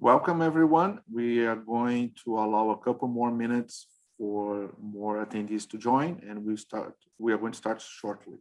Welcome, everyone. We are going to allow a couple more minutes for more attendees to join, and we are going to start shortly.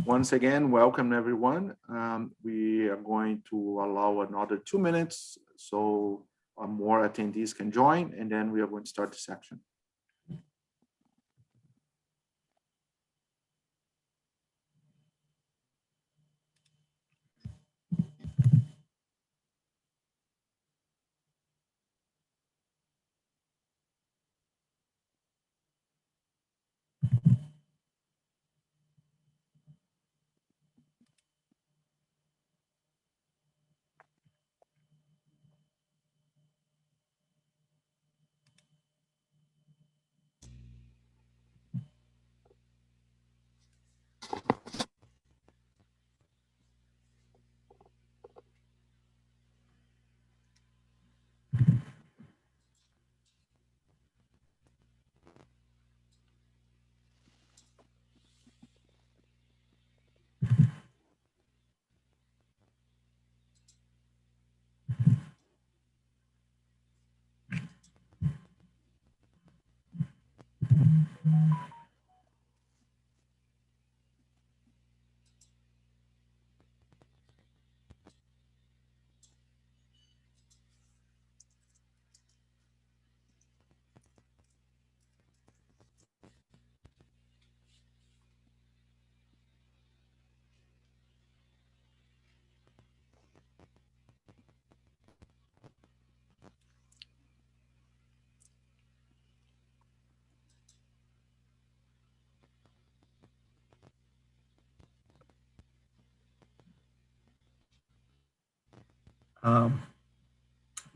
Once again, welcome everyone. We are going to allow another 2 minutes so more attendees can join, and then we are going to start the section.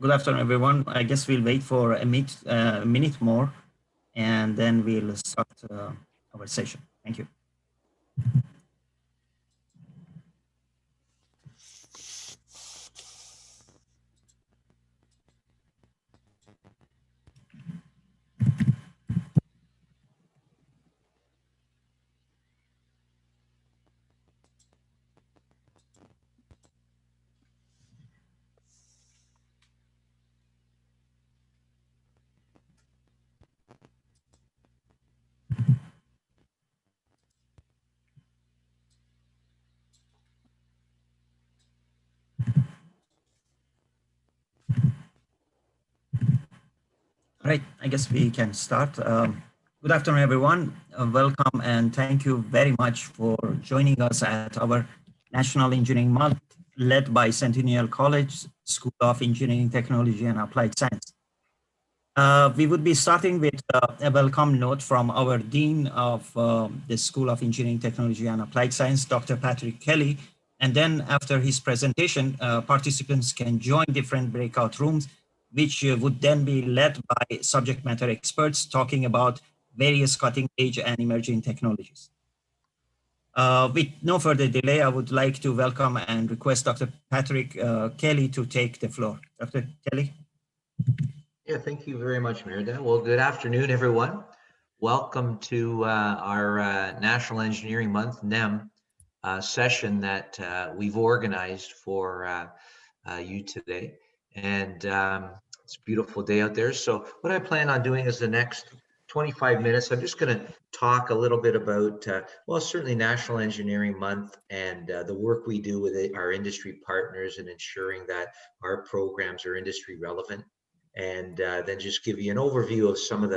Good afternoon, everyone. I guess we'll wait for a minute more, and then we'll start our session. Thank you. All right, I guess we can start. Good afternoon, everyone. Welcome and thank you very much for joining us at our National Engineering Month, led by Centennial College School of Engineering, Technology, and Applied Science. We would be starting with a welcome note from our Dean of the School of Engineering, Technology, and Applied Science, Dr. Patrick Kelly. And then after his presentation, participants can join different breakout rooms, which would then be led by subject matter experts talking about various cutting edge and emerging technologies. With no further delay, I would like to welcome and request Dr. Patrick Kelly to take the floor. Dr. Kelly. Yeah, thank you very much, Mirda. Well, good afternoon, everyone. Welcome to our National Engineering Month, NEM, session that we've organized for you today. And It's a beautiful day out there. So what I plan on doing is the next 25 minutes, I'm just going to talk a little bit about, well, certainly National Engineering Month and the work we do with our industry partners and ensuring that our programs are industry relevant. And then just give you an overview of some of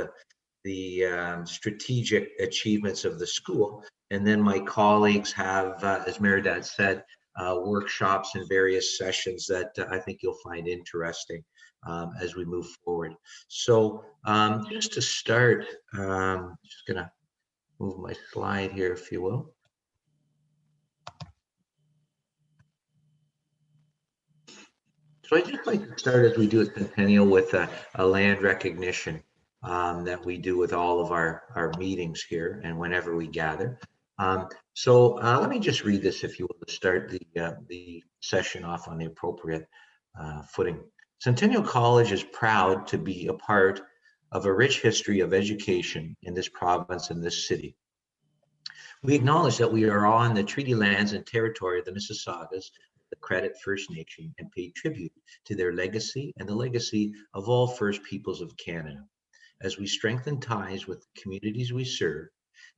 the strategic achievements of the school. And then my colleagues have, as Meredith said, workshops and various sessions that I think you'll find interesting as we move forward. So just to start, just gonna move my slide here, if you will. So I'd just like to start, as we do at Centennial, with a land recognition that we do with all of our meetings here and whenever we gather. So let me just read this, if you will, to start the session off on the appropriate footing. Centennial College is proud to be a part of a rich history of education in this province and this city. We acknowledge that we are on the treaty lands and territory of the Mississaugas, the Credit First Nation, and pay tribute to their legacy and the legacy of all First Peoples of Canada, as we strengthen ties with the communities we serve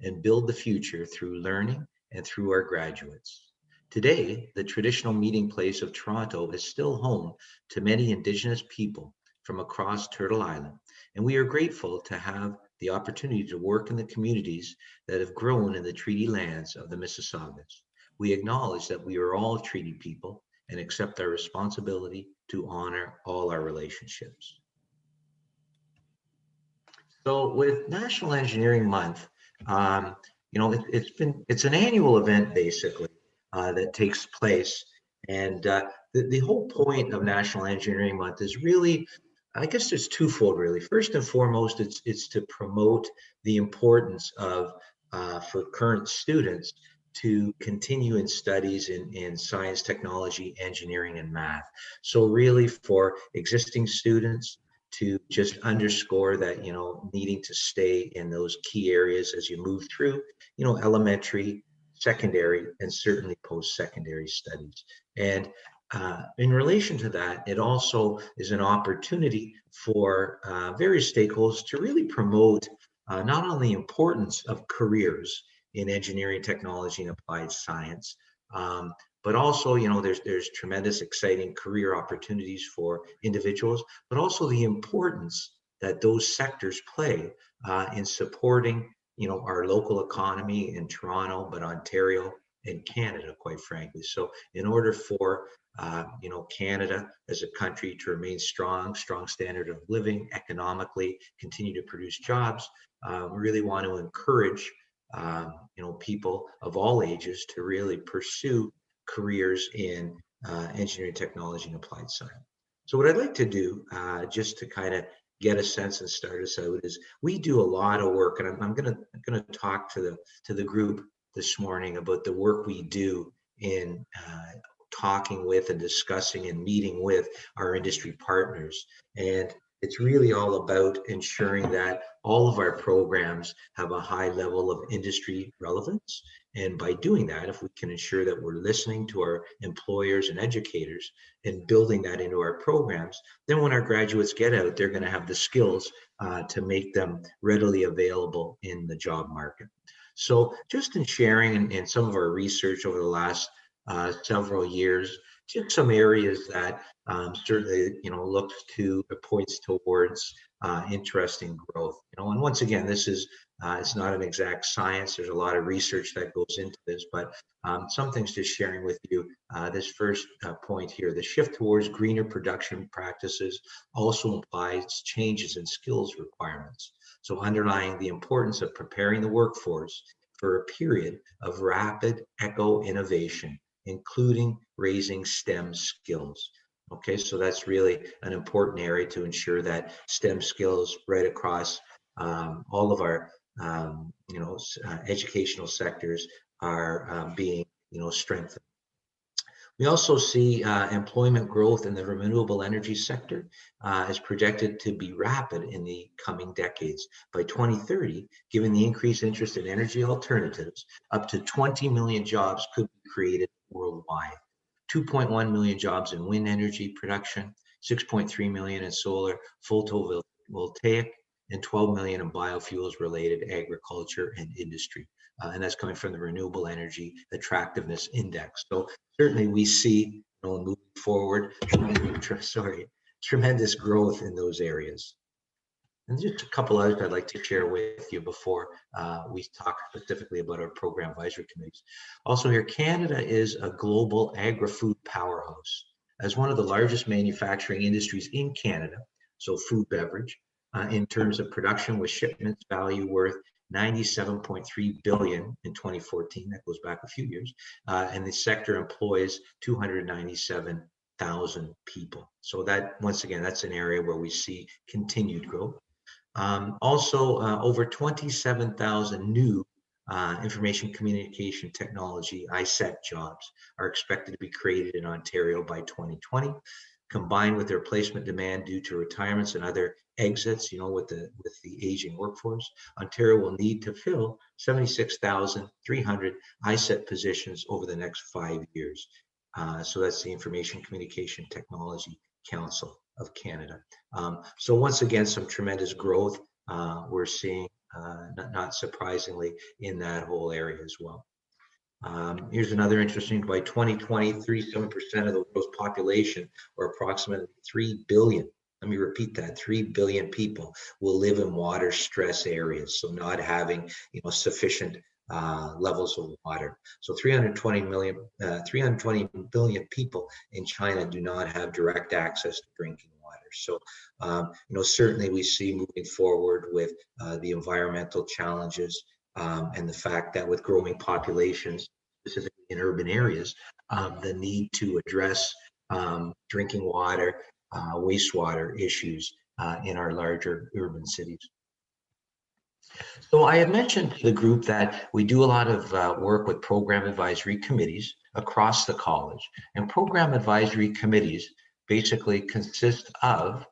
and build the future through learning and through our graduates. Today, the traditional meeting place of Toronto is still home to many Indigenous people from across Turtle Island, and we are grateful to have the opportunity to work in the communities that have grown in the treaty lands of the Mississaugas. We acknowledge that we are all treaty people and accept our responsibility to honor all our relationships. So with National Engineering Month, you know, it's an annual event basically that takes place, and the whole point of National Engineering Month is really, I guess it's twofold really. First and foremost, it's to promote the importance of for current students to continue in studies in science, technology, engineering, and math. So really for existing students to just underscore that, you know, needing to stay in those key areas as you move through, you know, elementary, secondary, and certainly post-secondary studies. And in relation to that, it also is an opportunity for various stakeholders to really promote not only the importance of careers in engineering, technology, and applied science, but also, you know, there's tremendous exciting career opportunities for individuals, but also the importance that those sectors play in supporting, you know, our local economy in Toronto, but Ontario and Canada, quite frankly. So in order for, you know, Canada as a country to remain strong standard of living economically, continue to produce jobs, we really want to encourage, you know, people of all ages to really pursue careers in engineering, technology, and applied science. So what I'd like to do, just to kind of get a sense and start us out, is we do a lot of work, and I'm gonna talk to the group this morning about the work we do in talking with and discussing and meeting with our industry partners. And it's really all about ensuring that all of our programs have a high level of industry relevance. And by doing that, if we can ensure that we're listening to our employers and educators and building that into our programs, then when our graduates get out, they're going to have the skills to make them readily available in the job market. So just in sharing in some of our research over the last several years, just some areas that certainly, you know, looks to points towards interesting growth. You know, and once again, this is it's not an exact science. There's a lot of research that goes into this, but some things just sharing with you. This first point here: the shift towards greener production practices also implies changes in skills requirements. So underlying the importance of preparing the workforce for a period of rapid eco-innovation, including raising STEM skills. Okay, so that's really an important area to ensure that STEM skills right across all of our you know, educational sectors are being, you know, strengthened. We also see employment growth in the renewable energy sector is projected to be rapid in the coming decades. By 2030, given the increased interest in energy alternatives, up to 20 million jobs could be created worldwide. 2.1 million jobs in wind energy production, 6.3 million in solar, photovoltaic, and 12 million in biofuels related agriculture and industry. And that's coming from the Renewable Energy Attractiveness Index. So certainly we see, moving forward, tremendous growth in those areas. And just a couple others I'd like to share with you before we talk specifically about our program advisory committees. Also here, Canada is a global agri-food powerhouse. As one of the largest manufacturing industries in Canada, so food beverage, in terms of production with shipments value worth 97.3 billion in 2014, that goes back a few years, and the sector employs 297,000 people. So that, once again, that's an area where we see continued growth. Also, over 27,000 new information communication technology ISET jobs are expected to be created in Ontario by 2020. Combined with the replacement demand due to retirements and other exits, with the aging workforce, Ontario will need to fill 76,300 ISET positions over the next 5 years. So that's the Information Communication Technology Council of Canada. So once again, some tremendous growth we're seeing, not surprisingly, in that whole area as well. Here's another interesting, by 2020, 37% of the world's population, or approximately 3 billion, let me repeat that, 3 billion people will live in water stress areas, so not having sufficient levels of water. So 320 billion people in China do not have direct access to drinking water. So certainly we see moving forward with the environmental challenges, and the fact that with growing populations, specifically in urban areas, the need to address drinking water, wastewater issues in our larger urban cities. So I had mentioned to the group that we do a lot of work with program advisory committees across the college. And program advisory committees basically consist of,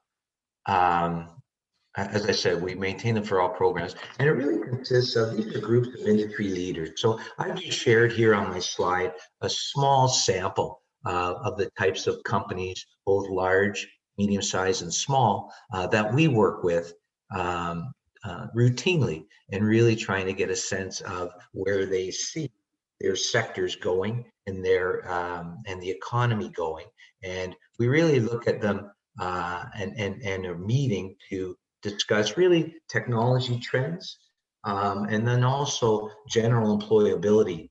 as I said, we maintain them for all programs, and it really consists of, these are groups of industry leaders. So I've just shared here on my slide a small sample of the types of companies, both large, medium-sized, and small, that we work with routinely, and really trying to get a sense of where they see their sectors going and their and the economy going. And we really look at them and are meeting to discuss really technology trends, and then also general employability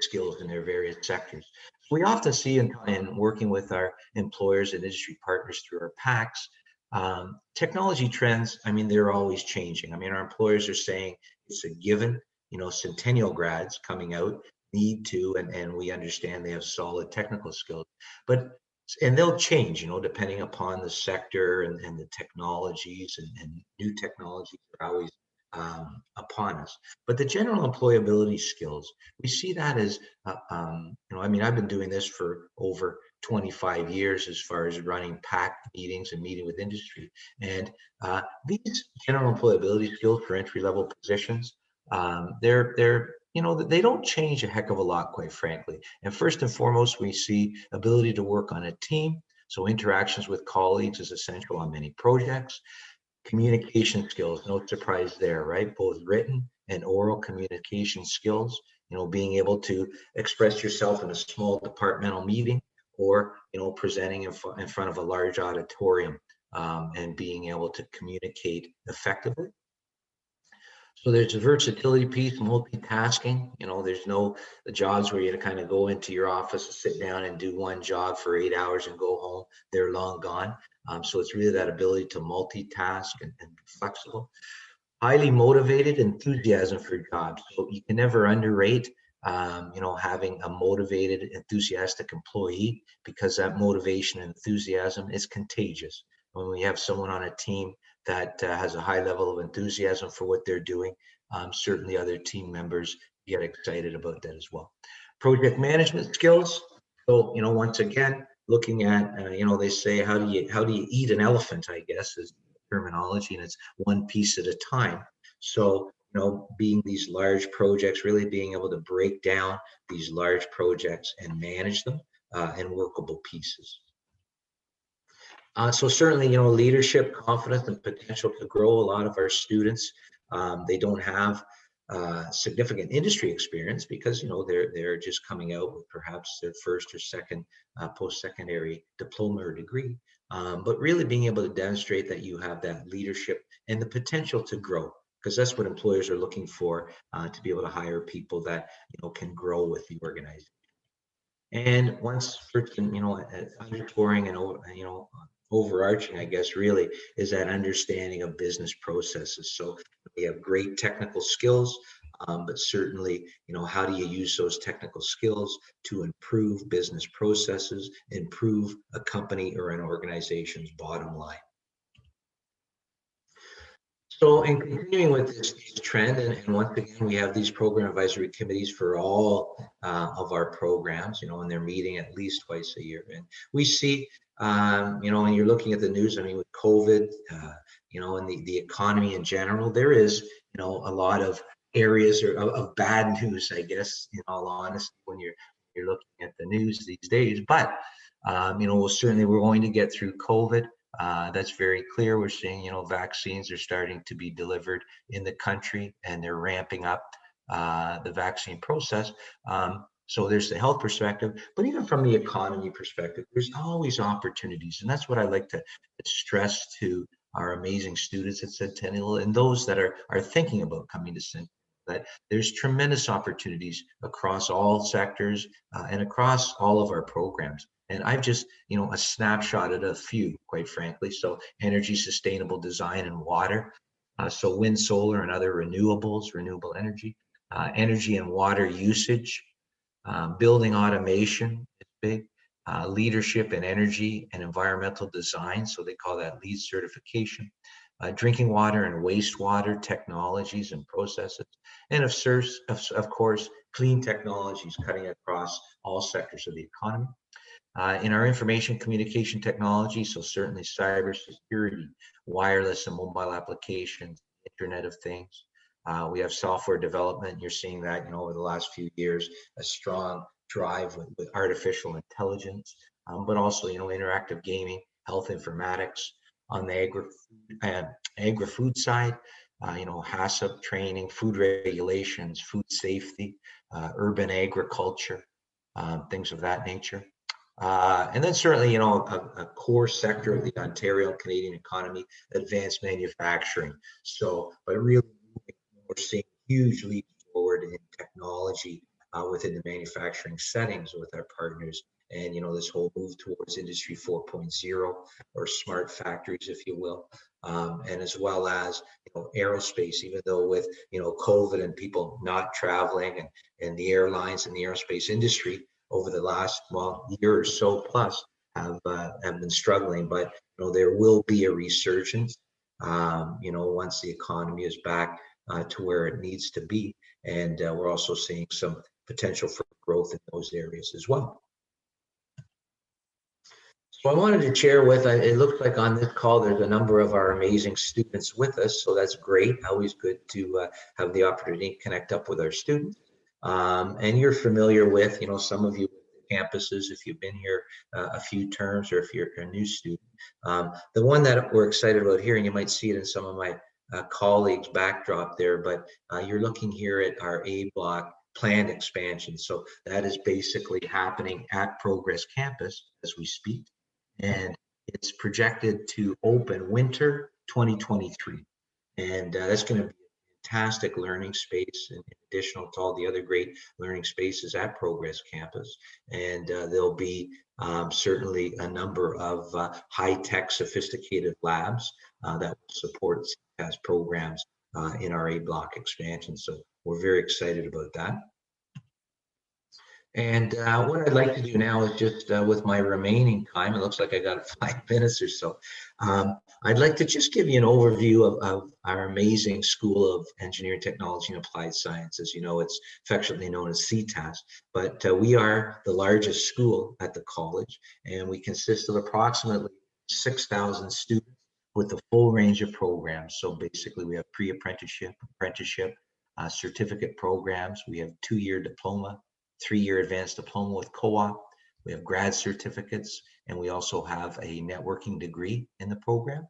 skills in their various sectors. We often see in working with our employers and industry partners through our PACs, technology trends, they're always changing. Our employers are saying it's a given, Centennial grads coming out need to, and we understand they have solid technical skills, and they'll change, depending upon the sector and the technologies, and new technologies are always upon us. But the general employability skills, we see that as, I've been doing this for over 25 years as far as running PAC meetings and meeting with industry. And these general employability skills for entry-level positions, they don't change a heck of a lot, quite frankly. And first and foremost, we see ability to work on a team. So interactions with colleagues is essential on many projects. Communication skills, no surprise there, right? Both written and oral communication skills, being able to express yourself in a small departmental meeting, or, presenting in front of a large auditorium, and being able to communicate effectively. So there's a versatility piece, multitasking. There's no jobs where you kind of go into your office and sit down and do one job for 8 hours and go home. They're long gone. So it's really that ability to multitask and be flexible. Highly motivated, enthusiasm for jobs. So you can never underrate, having a motivated, enthusiastic employee, because that motivation and enthusiasm is contagious. When we have someone on a team that has a high level of enthusiasm for what they're doing, certainly other team members get excited about that as well. Project management skills. So, once again, looking at, they say, how do you eat an elephant, I guess, is terminology, and it's one piece at a time. So, being these large projects, really being able to break down these large projects and manage them in workable pieces. So certainly, you know, leadership, confidence, and potential to grow. A lot of our students, they don't have significant industry experience because, you know, they're just coming out with perhaps their first or second post-secondary diploma or degree. But really being able to demonstrate that you have that leadership and the potential to grow, because that's what employers are looking for, to be able to hire people that, you know, can grow with the organization. And once certain, you know, underscoring and, you know, overarching, I guess, really is that understanding of business processes. So we have great technical skills, but certainly, you know, how do you use those technical skills to improve business processes, improve a company or an organization's bottom line? So, in continuing with this trend, and once again, we have these program advisory committees for all of our programs, you know, and they're meeting at least twice a year. And we see, you know, when you're looking at the news, I mean, with COVID, you know, and the economy in general, there is, you know, a lot of areas of bad news, I guess, in all honesty, when you're looking at the news these days. But, you know, we're going to get through COVID. That's very clear. We're seeing, you know, vaccines are starting to be delivered in the country, and they're ramping up the vaccine process. So there's the health perspective, but even from the economy perspective, there's always opportunities. And that's what I like to stress to our amazing students at Centennial and those that are thinking about coming to Centennial, that there's tremendous opportunities across all sectors and across all of our programs. And I've just, you know, a snapshot at a few, quite frankly. So energy sustainable design and water. So wind, solar, and other renewables, renewable energy, energy and water usage, building automation is big, leadership in energy and environmental design. So they call that LEED certification. Drinking water and wastewater technologies and processes. And of course, clean technologies cutting across all sectors of the economy. In our information communication technology, so certainly cybersecurity, wireless and mobile applications, Internet of Things. We have software development. You're seeing that, you know, over the last few years, a strong drive with artificial intelligence, but also, you know, interactive gaming, health informatics. On the agri-food side, you know, HACCP training, food regulations, food safety, urban agriculture, things of that nature. And then certainly, you know, a core sector of the Ontario and Canadian economy, advanced manufacturing. So, but really, we're seeing huge leaps forward in technology within the manufacturing settings with our partners. And, you know, this whole move towards Industry 4.0 or smart factories, if you will. And as well as, you know, aerospace, even though with, you know, COVID and people not traveling and the airlines and the aerospace industry over the last, well, year or so plus have been struggling, but, you know, there will be a resurgence, you know, once the economy is back to where it needs to be. And we're also seeing some potential for growth in those areas as well. So I wanted to share with, it looks like on this call, there's a number of our amazing students with us. So that's great. Always good to have the opportunity to connect up with our students. And you're familiar with, you know, some of you campuses, if you've been here a few terms or if you're a new student. The one that we're excited about here, and you might see it in some of my colleagues' backdrop there, but you're looking here at our A block planned expansion. So that is basically happening at Progress Campus as we speak. And it's projected to open winter 2023. And that's going to be a fantastic learning space, and additional to all the other great learning spaces at Progress Campus. And there'll be certainly a number of high-tech, sophisticated labs that will support SETAS programs in our A block expansion. So we're very excited about that. And what I'd like to do now is just with my remaining time, it looks like I got 5 minutes or so. I'd like to just give you an overview of our amazing School of Engineering, Technology, and Applied Sciences. You know, it's affectionately known as SETAS, but we are the largest school at the college, and we consist of approximately 6,000 students with a full range of programs. So basically, we have pre-apprenticeship, apprenticeship, certificate programs. We have 2-year diploma, 3-year advanced diploma with co-op, We have grad certificates, and we also have a networking degree in the program.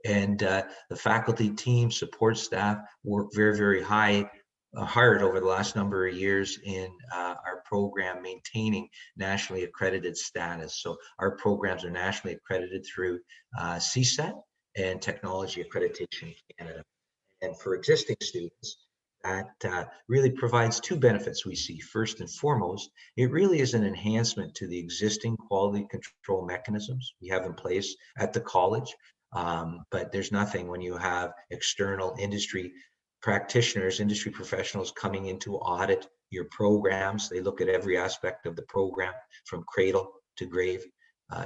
And the faculty team, support staff work very, very hard over the last number of years in our program maintaining nationally accredited status. So our programs are nationally accredited through CSET and Technology Accreditation Canada. And for existing students, that really provides two benefits we see. First and foremost, it really is an enhancement to the existing quality control mechanisms we have in place at the college. But there's nothing when you have external industry practitioners, industry professionals coming in to audit your programs. They look at every aspect of the program from cradle to grave,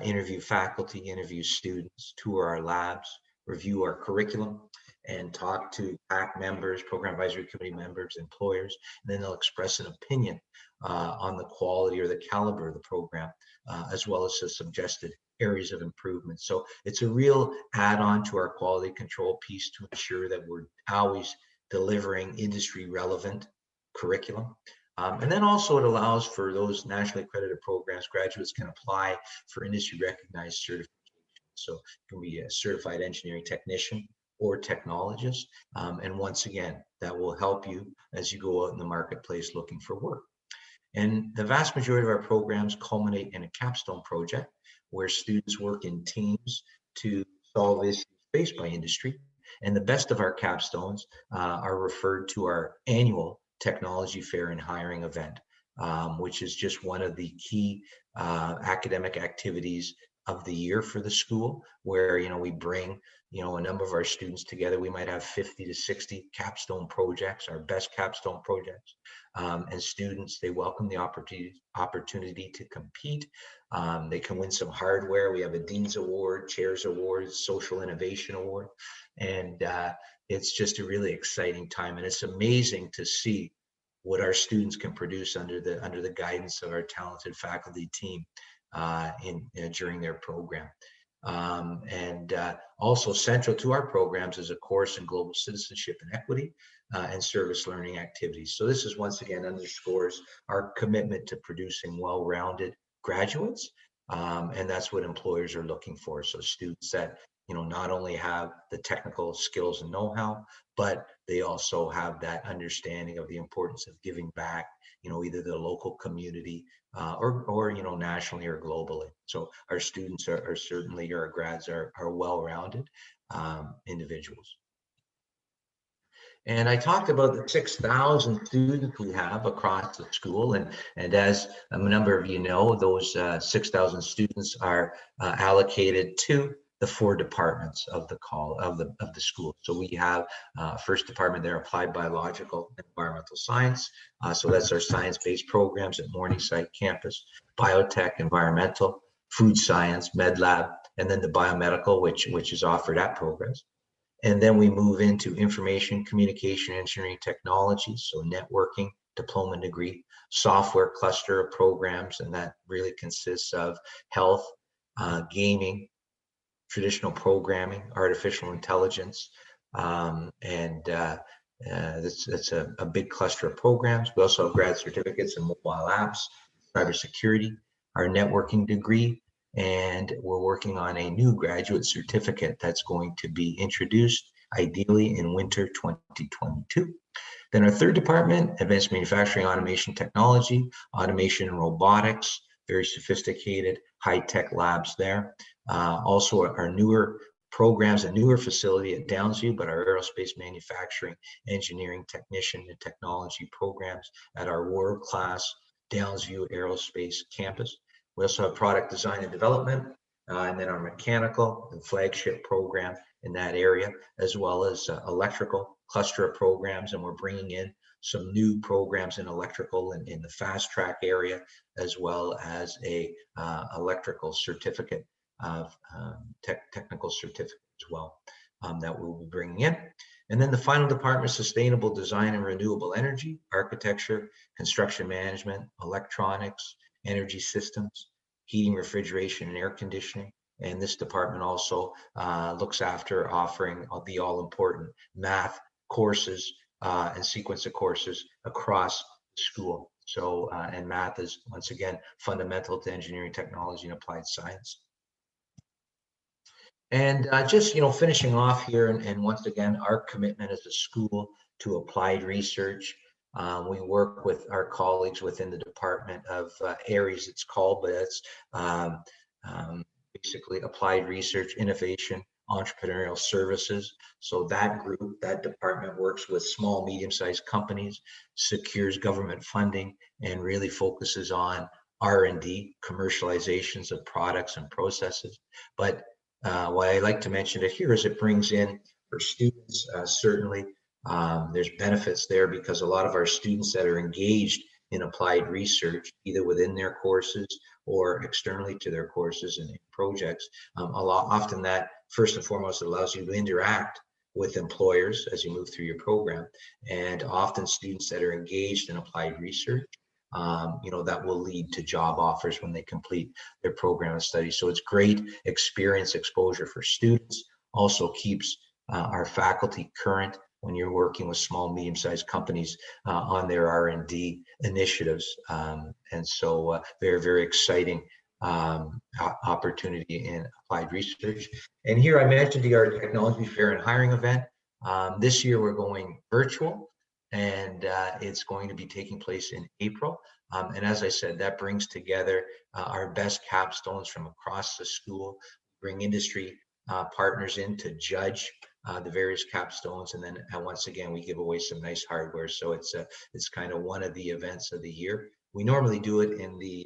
interview faculty, interview students, tour our labs, review our curriculum, and talk to PAC members, program advisory committee members, employers, and then they'll express an opinion on the quality or the caliber of the program, as well as the suggested areas of improvement. So it's a real add-on to our quality control piece to ensure that we're always delivering industry relevant curriculum. And then also it allows for those nationally accredited programs, graduates can apply for industry recognized certification. So it can be a certified engineering technician or technologist. And once again, that will help you as you go out in the marketplace looking for work. And the vast majority of our programs culminate in a capstone project where students work in teams to solve issues faced by industry. And the best of our capstones are referred to our annual technology fair and hiring event, which is just one of the key academic activities of the year for the school, where we bring a number of our students together. We might have 50 to 60 capstone projects, our best capstone projects, and students, they welcome the opportunity to compete. They can win some hardware. We have a Dean's Award, Chairs Award, Social Innovation Award, and it's just a really exciting time. And it's amazing to see what our students can produce under the guidance of our talented faculty team during their program. And also central to our programs is a course in global citizenship and equity and service learning activities. So this is once again underscores our commitment to producing well-rounded graduates, and that's what employers are looking for. So students that not only have the technical skills and know-how, but they also have that understanding of the importance of giving back, either the local community or nationally or globally. So our students are certainly, our grads are well-rounded individuals. And I talked about the 6,000 students we have across the school, and as a number of you know, those 6,000 students are allocated to the 4 departments of the school. So we have first department there, applied biological and environmental science. So that's our science-based programs at Morningside campus, biotech, environmental, food science, med lab, and then the biomedical, which is offered at Progress. And then we move into information, communication, engineering technologies, so networking, diploma degree, software cluster of programs, and that really consists of health, gaming, traditional programming, artificial intelligence, and that's a big cluster of programs. We also have grad certificates in mobile apps, cybersecurity, our networking degree, and we're working on a new graduate certificate that's going to be introduced ideally in winter 2022. Then our third department, advanced manufacturing, automation technology, automation and robotics, very sophisticated high-tech labs there. Also our newer programs, a newer facility at Downsview, but our aerospace manufacturing, engineering, technician, and technology programs at our world-class Downsview Aerospace campus. We also have product design and development, and then our mechanical and flagship program in that area, as well as electrical cluster of programs. And we're bringing in some new programs in electrical and in the fast track area, as well as a electrical certificate of technical certificate as well that we'll be bringing in. And then the final department is sustainable design and renewable energy, architecture, construction management, electronics, energy systems, heating, refrigeration, and air conditioning. And this department also looks after offering the all-important math courses and sequence of courses across the school. So, and math is, once again, fundamental to engineering, technology, and applied science. And just, finishing off here, and once again, our commitment as a school to applied research. We work with our colleagues within the Department of ARES, it's called, but it's basically applied research, innovation, entrepreneurial services. So that group, that department works with small, medium-sized companies, secures government funding, and really focuses on R&D, commercializations of products and processes. But why I like to mention it here is it brings in, for students, certainly, there's benefits there because a lot of our students that are engaged in applied research, either within their courses or externally to their courses and projects, often that first and foremost allows you to interact with employers as you move through your program. And often students that are engaged in applied research, that will lead to job offers when they complete their program of study. So it's great experience exposure for students, also keeps our faculty current when you're working with small, medium-sized companies on their R&D initiatives. And so very, very exciting opportunity in applied research. And here I mentioned our technology fair and hiring event. This year we're going virtual, and it's going to be taking place in April. And as I said, that brings together our best capstones from across the school, bring industry partners in to judge the various capstones, and then once again we give away some nice hardware. So it's kind of one of the events of the year. We normally do it in the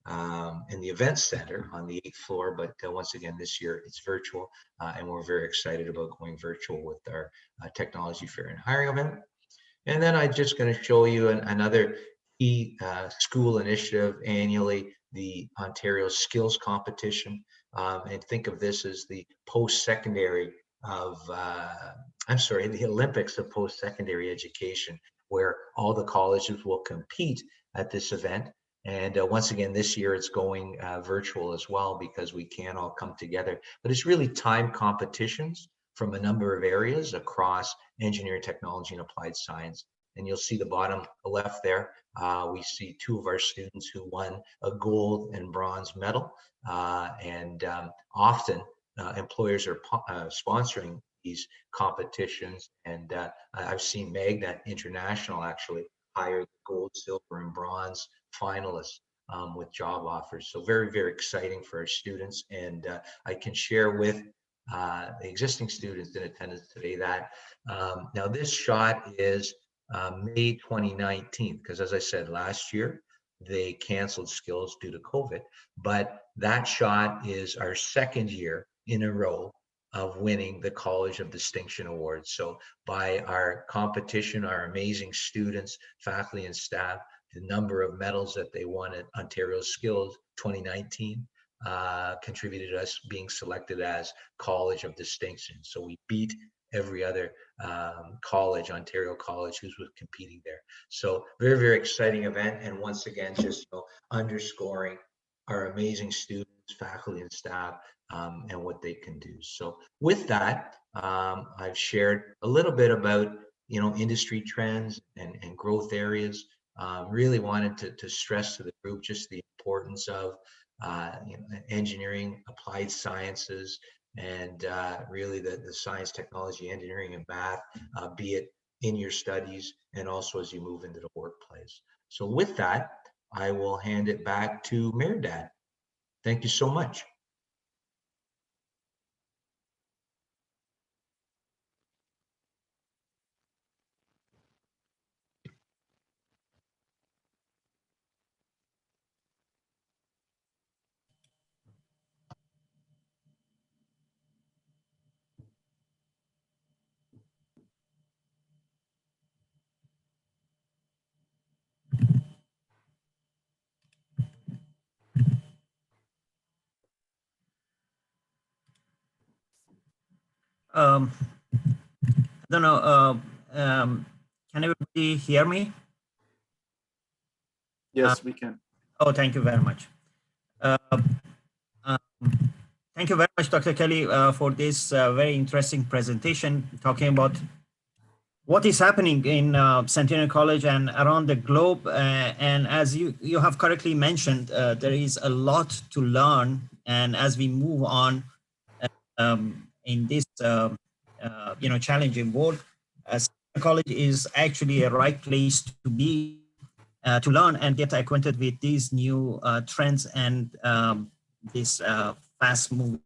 event center on the 8th floor, but once again this year it's virtual, and we're very excited about going virtual with our technology fair and hiring event. And then I'm just going to show you another key school initiative annually, the Ontario Skills Competition. And think of this as the post-secondary of, the Olympics of post-secondary education, where all the colleges will compete at this event. And once again, this year it's going virtual as well because we can't all come together. But it's really timed competitions from a number of areas across engineering, technology, and applied science. And you'll see the bottom left there, we see two of our students who won a gold and bronze medal. And often employers are sponsoring these competitions. And I've seen Magna International actually hire gold, silver, and bronze finalists with job offers. So very, very exciting for our students. And I can share with the existing students in attendance today that now this shot is May 2019, because as I said, last year they canceled skills due to COVID, but that shot is our second year in a row of winning the College of Distinction Award. So by our competition, our amazing students, faculty, and staff, the number of medals that they won at Ontario Skills 2019 contributed to us being selected as College of Distinction. So we beat every other college, Ontario college, who's competing there. So very, very exciting event. And once again, just underscoring our amazing students, faculty, and staff, and what they can do. So with that, I've shared a little bit about industry trends and growth areas. Really wanted to stress to the group just the importance of engineering, applied sciences, and really the science, technology, engineering, and math, be it in your studies and also as you move into the workplace. So with that, I will hand it back to Mehrdad. Thank you so much. I don't know. Can everybody hear me? Yes, we can. Oh, thank you very much. Thank you very much, Dr. Kelly, for this very interesting presentation talking about what is happening in Centennial College and around the globe. And as you have correctly mentioned, there is a lot to learn. And as we move on in this challenging world, Centennial College is actually a right place to be, to learn and get acquainted with these new trends and this fast moving.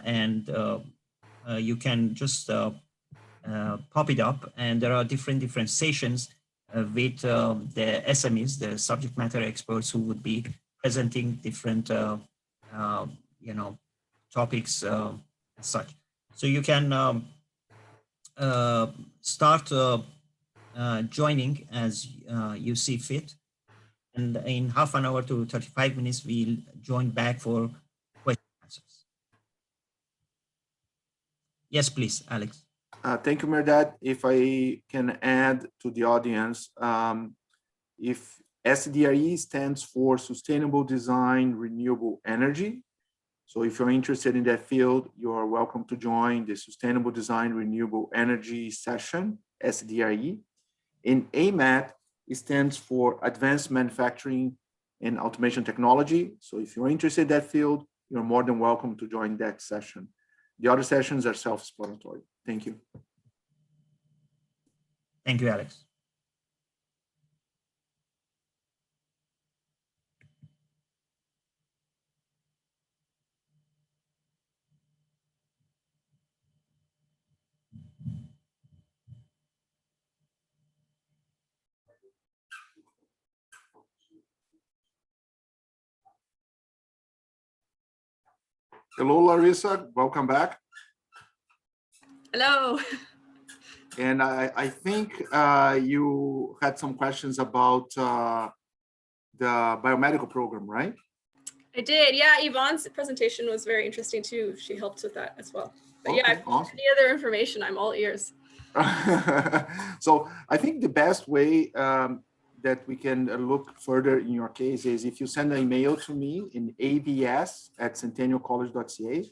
And you can just pop it up, and there are different sessions with the SMEs, the subject matter experts, who would be presenting different topics as such. So you can start joining as you see fit, and in half an hour to 35 minutes we'll join back for question and answers. Yes, please, Alex. Thank you, Merdad. If I can add to the audience, if SDRE stands for Sustainable Design Renewable Energy. So if you're interested in that field, you are welcome to join the Sustainable Design Renewable Energy session, SDRE. In AMAT, it stands for Advanced Manufacturing and Automation Technology. So if you're interested in that field, you're more than welcome to join that session. The other sessions are self-explanatory. Thank you. Thank you, Alex. Hello, Larissa. Welcome back. Hello. And I think you had some questions about the biomedical program, right? I did. Yeah, Yvonne's presentation was very interesting too. She helped with that as well. But Okay, yeah, if awesome. any other information, I'm all ears. So I think the best way that we can look further in your case is if you send an email to me in avs@centennialcollege.ca.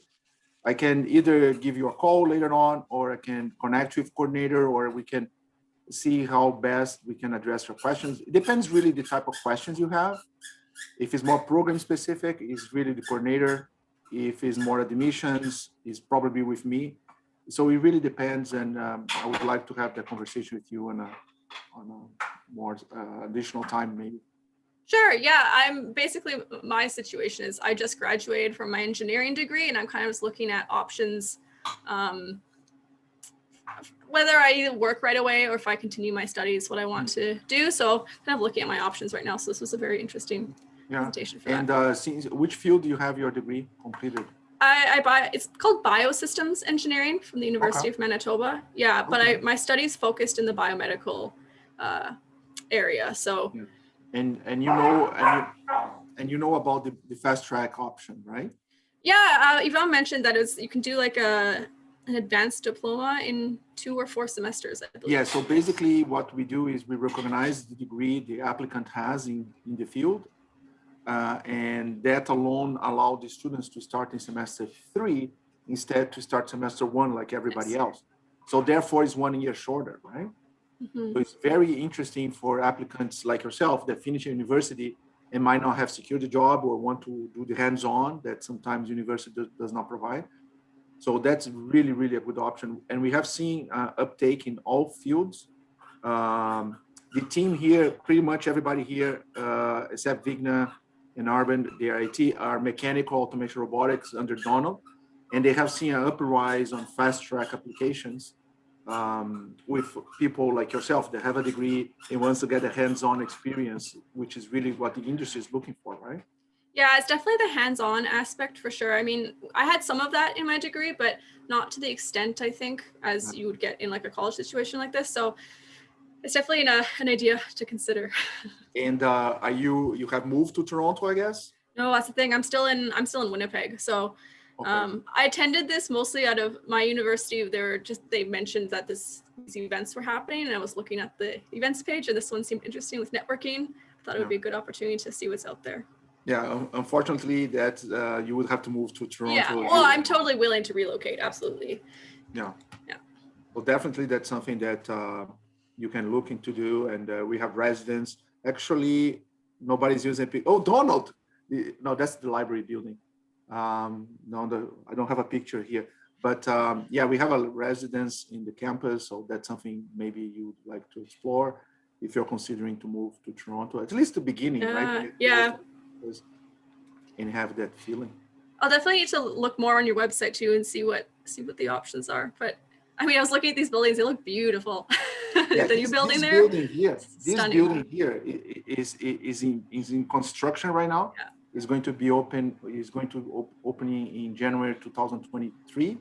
I can either give you a call later on, or I can connect with coordinator, or we can see how best we can address your questions. It depends really the type of questions you have. If it's more program specific, it's really the coordinator. If it's more admissions, it's probably with me. So it really depends, and I would like to have that conversation with you on a more additional time maybe. Sure. Yeah, I'm basically, my situation is I just graduated from my engineering degree, and I'm kind of just looking at options, whether I either work right away or if I continue my studies, what I want to do. So kind of looking at my options right now. So this was a very interesting presentation for that. And which field do you have your degree completed? It's called Biosystems Engineering from the University of Manitoba. Yeah, but my studies focused in the biomedical area. So. And you know about the fast track option, right? Yeah, Yvonne mentioned that you can do like an advanced diploma in 2 or 4 semesters, I believe. Yeah, so basically what we do is we recognize the degree the applicant has in the field, and that alone allow the students to start in semester 3 instead to start semester 1 like everybody else. So therefore it's 1 year shorter, right? Mm-hmm. So it's very interesting for applicants like yourself that finish university and might not have secured a job or want to do the hands-on that sometimes university does not provide. So that's really, really a good option. And we have seen uptake in all fields. The team here, pretty much everybody here, except Vigna and Arben, their IT, are mechanical automation robotics under Donald. And they have seen an uprise on fast track applications with people like yourself that have a degree and wants to get a hands-on experience, which is really what the industry is looking for, right? Yeah, it's definitely the hands-on aspect for sure. I mean, I had some of that in my degree, but not to the extent, I think, as you would get in like a college situation like this. So it's definitely an idea to consider. And you have moved to Toronto, I guess? No, that's the thing. I'm still in Winnipeg. So Okay. I attended this mostly out of my university. They mentioned that these events were happening, and I was looking at the events page, and this one seemed interesting with networking. I thought it would be a good opportunity to see what's out there. Yeah, unfortunately, that you would have to move to Toronto. Yeah, well, I'm totally willing to relocate. Absolutely. Yeah. Yeah. Well, definitely, that's something that you can look into do, and we have residents. Actually, nobody's using it. Oh, Donald! No, that's the library building. No, I don't have a picture here, but yeah, we have a residence in the campus, so that's something maybe you'd like to explore if you're considering to move to Toronto, at least the beginning, right? Yeah. And have that feeling. I'll definitely need to look more on your website too and see what the options are. But I mean, I was looking at these buildings; they look beautiful. Yeah, the new building there. This building here is in construction right now. Yeah. It's going to be open. It's going to opening in January 2023,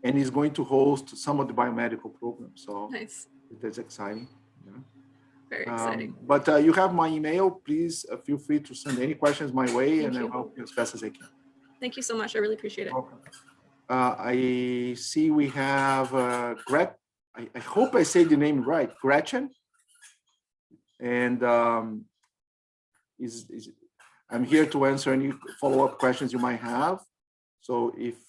and is going to host some of the biomedical programs. So nice. That's exciting. Yeah. Very exciting. But you have my email. Please feel free to send any questions my way, and I'll help you as fast as I can. Thank you so much. I really appreciate it. Welcome. I see we have I hope I say the name right, Gretchen. And I'm here to answer any follow-up questions you might have. So if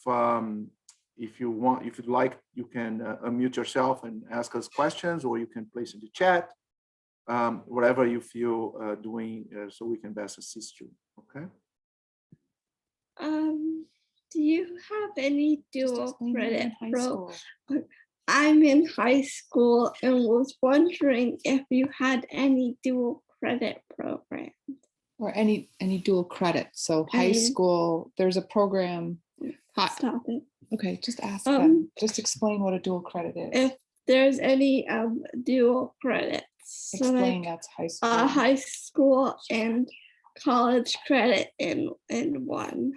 you'd like, you can unmute yourself and ask us questions, or you can place in the chat, whatever you feel doing, so we can best assist you. Okay. Do you have any dual credit program? I'm in high school and was wondering if you had any dual credit program. Or any dual credit. So high school, there's a program. Stop it. Okay, just ask them. Just explain what a dual credit is. If there's any dual credits. Explain, so that's high school. High school and college credit in one.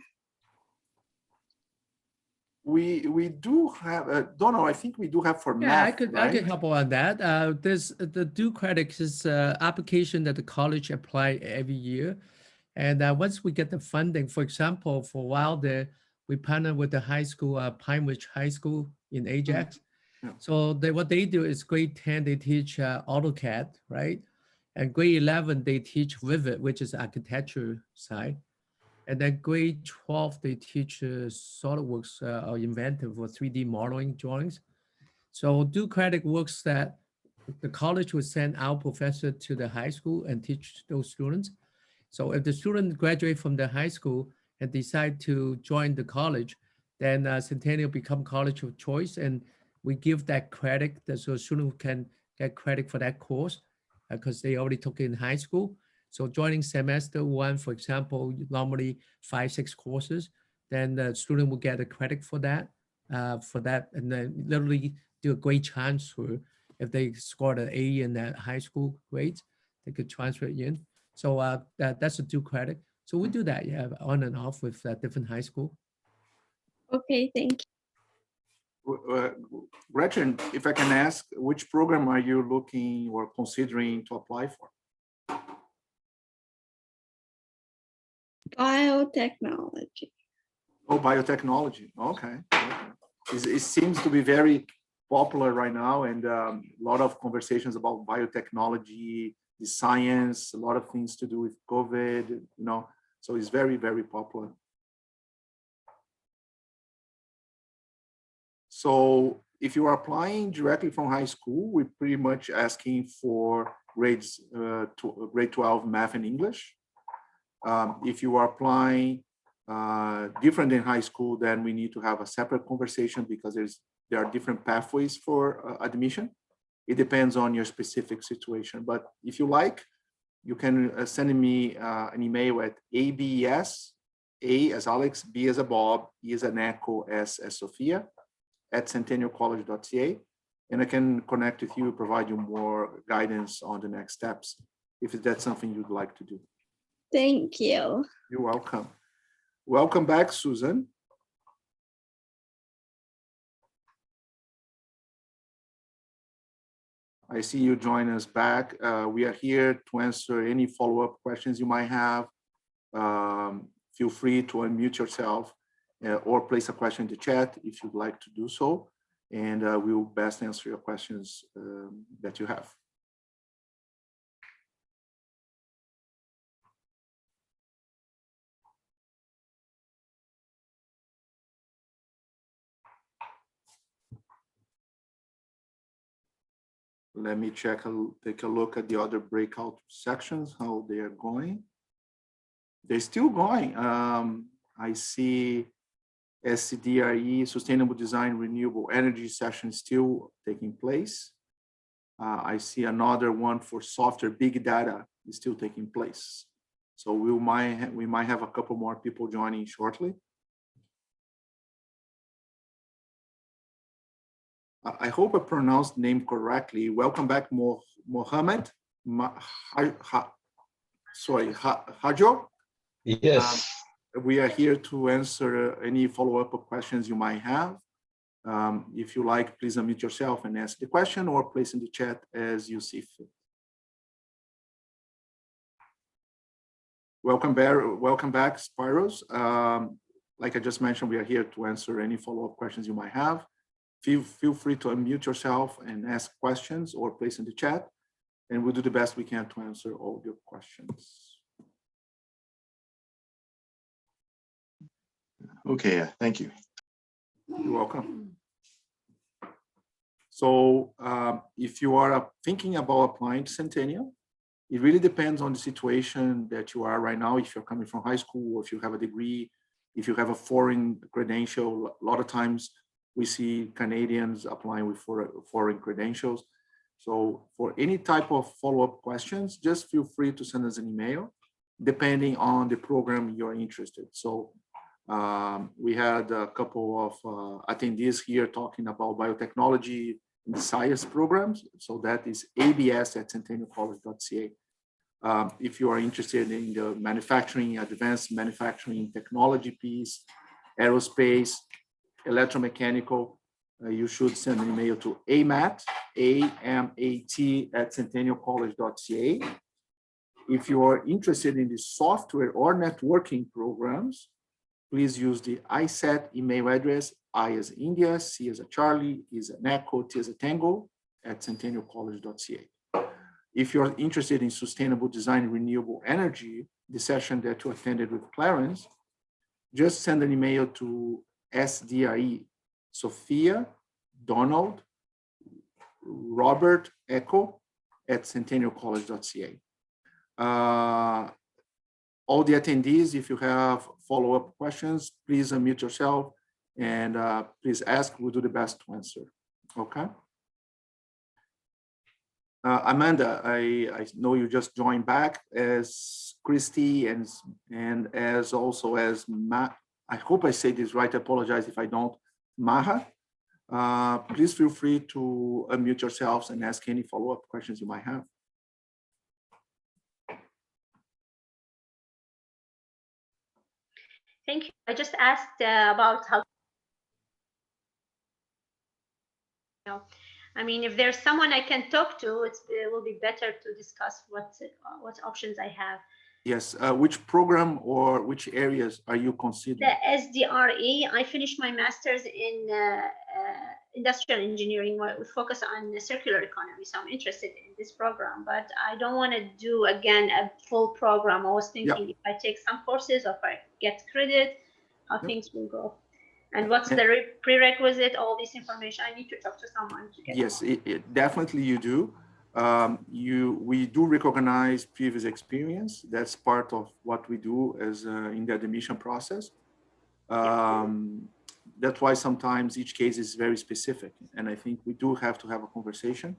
We do have Donald, I think we do have for math. I could help on that. The dual credit is application that the college apply every year, and once we get the funding, for example, for a while there, we partner with the high school, Pine Ridge High School in Ajax. Yeah. So what they do is grade 10 they teach AutoCAD, right, and grade 11 they teach Rivet, which is architecture side. And then grade 12, they teach SolidWorks or Inventive for 3D modeling drawings. So dual credit works that the college would send our professor to the high school and teach those students. So if the student graduate from the high school and decide to join the college, then Centennial become college of choice, and we give that credit so student can get credit for that course because they already took it in high school. So joining semester one, for example, normally 5-6 courses, then the student will get a credit for that, and then literally do a grade transfer. If they scored an A in that high school grades, they could transfer it in. So that's a dual credit. So we do that, yeah, on and off with different high school. Okay, thank you. Gretchen, if I can ask, which program are you looking or considering to apply for? Biotechnology. Oh, biotechnology. Okay. It seems to be very popular right now, and a lot of conversations about biotechnology, the science, a lot of things to do with COVID, you know, so it's very, very popular. So if you are applying directly from high school, we're pretty much asking for grade 12 math and English. If you are applying different than high school, then we need to have a separate conversation because there are different pathways for admission. It depends on your specific situation. But if you like, you can send me an email at abs, A as Alex, B as a Bob, E as an Echo, S as Sophia, at centennialcollege.ca. And I can connect with you, provide you more guidance on the next steps, if that's something you'd like to do. Thank you. You're welcome. Welcome back, Susan. I see you join us back. We are here to answer any follow-up questions you might have. Feel free to unmute yourself or place a question in the chat if you'd like to do so, and we will best answer your questions that you have. Let me take a look at the other breakout sections, how they are going. They're still going. I see SDRE, Sustainable Design, Renewable Energy session still taking place. I see another one for software, big data is still taking place. So we might have a couple more people joining shortly. I hope I pronounced the name correctly. Welcome back, Mohammed. Hajo. Yes. We are here to answer any follow-up questions you might have. If you like, please unmute yourself and ask the question or place in the chat as you see fit. Welcome back, Spiros. Like I just mentioned, we are here to answer any follow-up questions you might have. Feel free to unmute yourself and ask questions or place in the chat, and we'll do the best we can to answer all your questions. Okay, thank you. You're welcome. So if you are thinking about applying to Centennial, it really depends on the situation that you are right now. If you're coming from high school, or if you have a degree, if you have a foreign credential, a lot of times we see Canadians applying with foreign credentials. So for any type of follow-up questions, just feel free to send us an email, depending on the program you're interested. So we had a couple of attendees here talking about biotechnology and science programs. So that is abs@centennialcollege.ca. If you are interested in the manufacturing, advanced manufacturing technology piece, aerospace, electromechanical, you should send an email to amat, @centennialcollege.ca. If you are interested in the software or networking programs, please use the ISET email address, I as India, C as a Charlie, E as an Echo, T as a Tango, @centennialcollege.ca. If you're interested in sustainable design, renewable energy, the session that you attended with Clarence, just send an email to SDRE, Sophia, Donald, Robert, Echo, @centennialcollege.ca. All the attendees, if you have follow-up questions, please unmute yourself and please ask. We'll do the best to answer. Okay. Amanda, I know you just joined back as Christy and as also as Matt. I hope I say this right. I apologize if I don't. Maha, please feel free to unmute yourselves and ask any follow-up questions you might have. Thank you. I just asked about how, I mean, if there's someone I can talk to, it will be better to discuss what options I have. Yes, which program or which areas are you considering? The SDRE, I finished my master's in industrial engineering with focus on the circular economy. So I'm interested in this program, but I don't want to do, again, a full program. I was thinking if I take some courses or if I get credit, how things will go. And what's the prerequisite, all this information. I need to talk to someone to get. Yes, definitely you do. We do recognize previous experience. That's part of what we do as in the admission process. That's why sometimes each case is very specific. And I think we do have to have a conversation.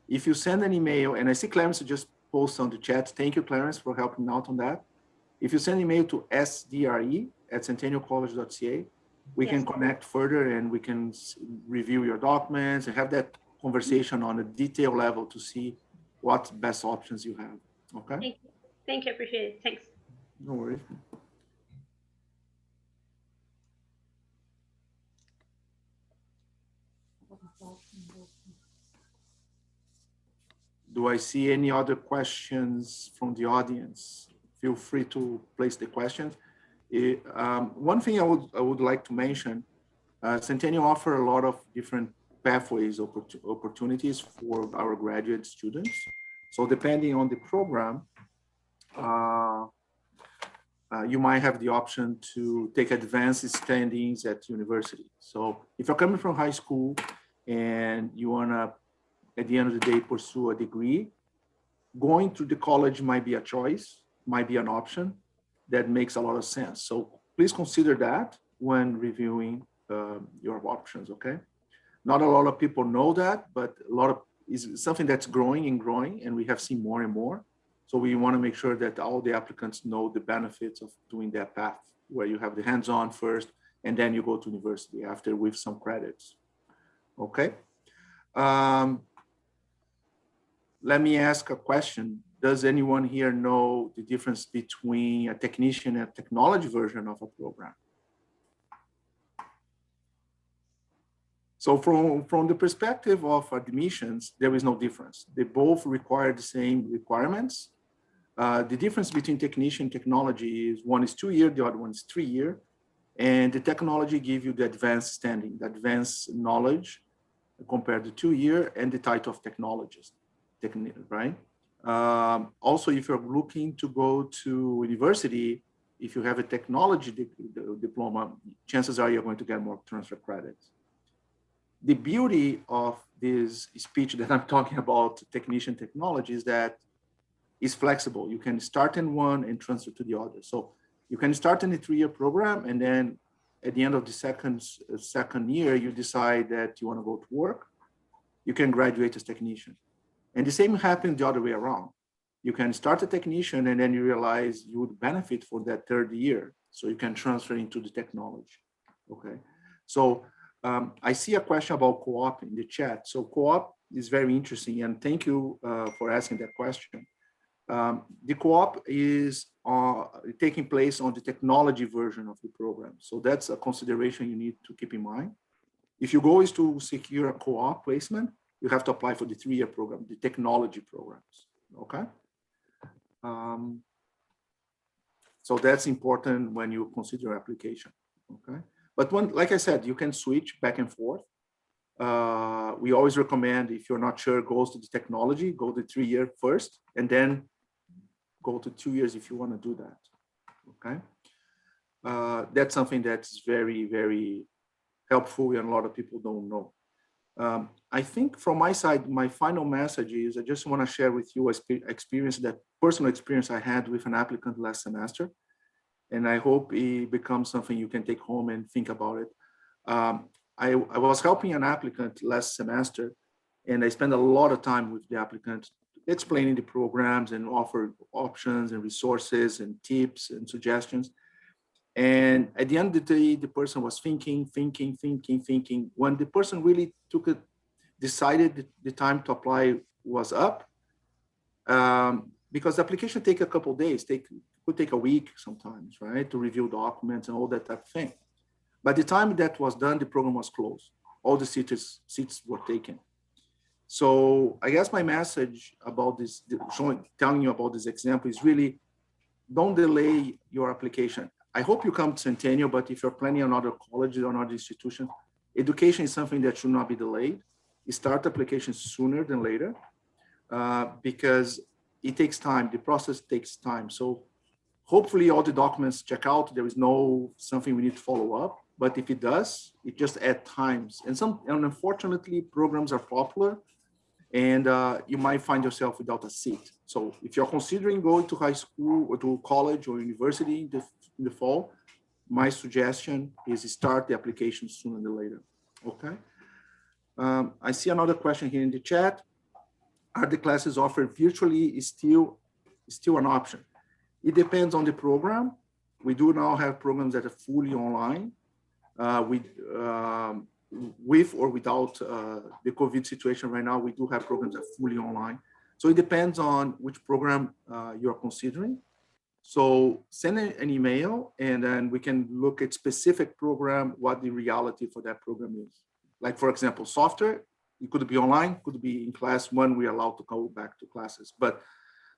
If you send an email, and I see Clarence just post on the chat. Thank you, Clarence, for helping out on that. If you send an email to sdre@centennialcollege.ca, we can connect further and we can review your documents and have that conversation on a detailed level to see what best options you have. Okay. Thank you. Thank you. Appreciate it. Thanks. No worries. Do I see any other questions from the audience? Feel free to place the questions. One thing I would like to mention, Centennial offer a lot of different pathways, opportunities for our graduate students. So depending on the program, you might have the option to take advanced standings at university. So if you're coming from high school and you wanna, at the end of the day, pursue a degree, going to the college might be a choice, might be an option that makes a lot of sense. So please consider that when reviewing your options, okay? Not a lot of people know that, but a lot of is something that's growing and growing, and we have seen more and more. So we want to make sure that all the applicants know the benefits of doing that path, where you have the hands-on first, and then you go to university after with some credits, okay? Let me ask a question. Does anyone here know the difference between a technician and a technology version of a program? So from the perspective of admissions, there is no difference. They both require the same requirements. The difference between technician and technology is one is 2 year, the other one is 3 year. And the technology gives you the advanced standing, the advanced knowledge compared to 2 year and the title of technologist, right? Also, if you're looking to go to university, if you have a technology diploma, chances are you're going to get more transfer credits. The beauty of this speech that I'm talking about, technician technology, is that it's flexible. You can start in one and transfer to the other. So you can start in a 3 year program, and then at the end of the second year, you decide that you want to go to work. You can graduate as technician. And the same happens the other way around. You can start a technician, and then you realize you would benefit for that 3rd year. So you can transfer into the technology, okay? So I see a question about co-op in the chat. So co-op is very interesting, and thank you for asking that question. The co-op is taking place on the technology version of the program. So that's a consideration you need to keep in mind. If your goal is to secure a co-op placement, you have to apply for the 3 year program, the technology programs, okay? So that's important when you consider application, okay? But like I said, you can switch back and forth. We always recommend, if you're not sure, go to the technology, go to 3 year first, and then go to 2 years if you want to do that, okay? That's something that's very, very helpful, and a lot of people don't know. I think from my side, my final message is I just want to share with you a personal experience I had with an applicant last semester. And I hope it becomes something you can take home and think about it. I was helping an applicant last semester, and I spent a lot of time with the applicant explaining the programs and offer options and resources and tips and suggestions. And at the end of the day, the person was thinking. When the person really decided the time to apply was up, because the application take a couple of days, could take a week sometimes, right, to review documents and all that type of thing. By the time that was done, the program was closed. All the seats were taken. So I guess my message about this, telling you about this example, is really don't delay your application. I hope you come to Centennial, but if you're planning another college or another institution, education is something that should not be delayed. You start applications sooner than later, because it takes time. The process takes time. So hopefully all the documents check out. There is no something we need to follow up, but if it does, it just adds times. And unfortunately, programs are popular, and you might find yourself without a seat. So if you're considering going to high school or to college or university in the fall, my suggestion is start the application sooner than later, okay? I see another question here in the chat. Are the classes offered virtually still an option? It depends on the program. We do now have programs that are fully online. With or without the COVID situation right now, we do have programs that are fully online. So it depends on which program you're considering. So send an email, and then we can look at specific program, what the reality for that program is. Like, for example, software, it could be online, could be in class when we're allowed to go back to classes. But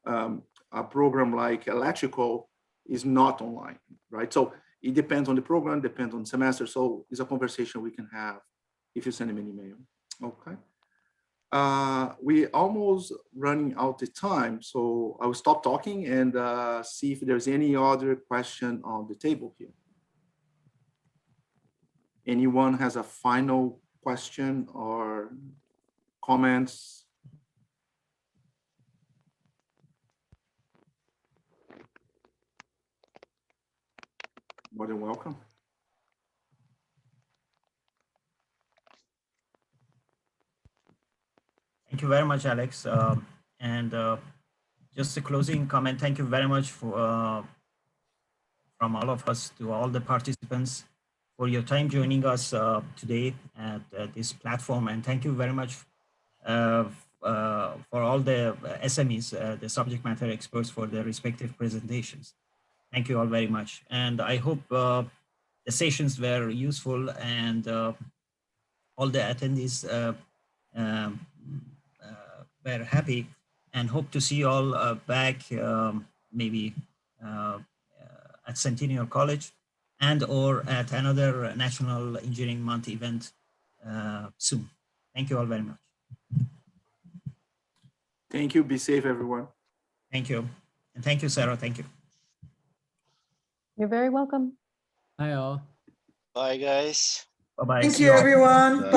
a program like electrical, is not online, right? So it depends on the program, depends on semester. So it's a conversation we can have if you send me an email. Okay. We almost running out of time, so I will stop talking and see if there's any other question on the table here. Anyone has a final question or comments? More than welcome. Thank you very much, Alex. Just a closing comment. Thank you very much for from all of us to all the participants for your time joining us today at this platform. And thank you very much for all the SMEs, the subject matter experts, for their respective presentations. Thank you all very much. And I hope the sessions were useful and all the attendees were happy, and hope to see you all back maybe at Centennial College and or at another National Engineering Month event soon. Thank you all very much. Thank you. Be safe, everyone. Thank you. And thank you, Sarah. Thank you. You're very welcome. Hi all. Bye, guys. Bye-bye. Thank See you, all. everyone. Bye.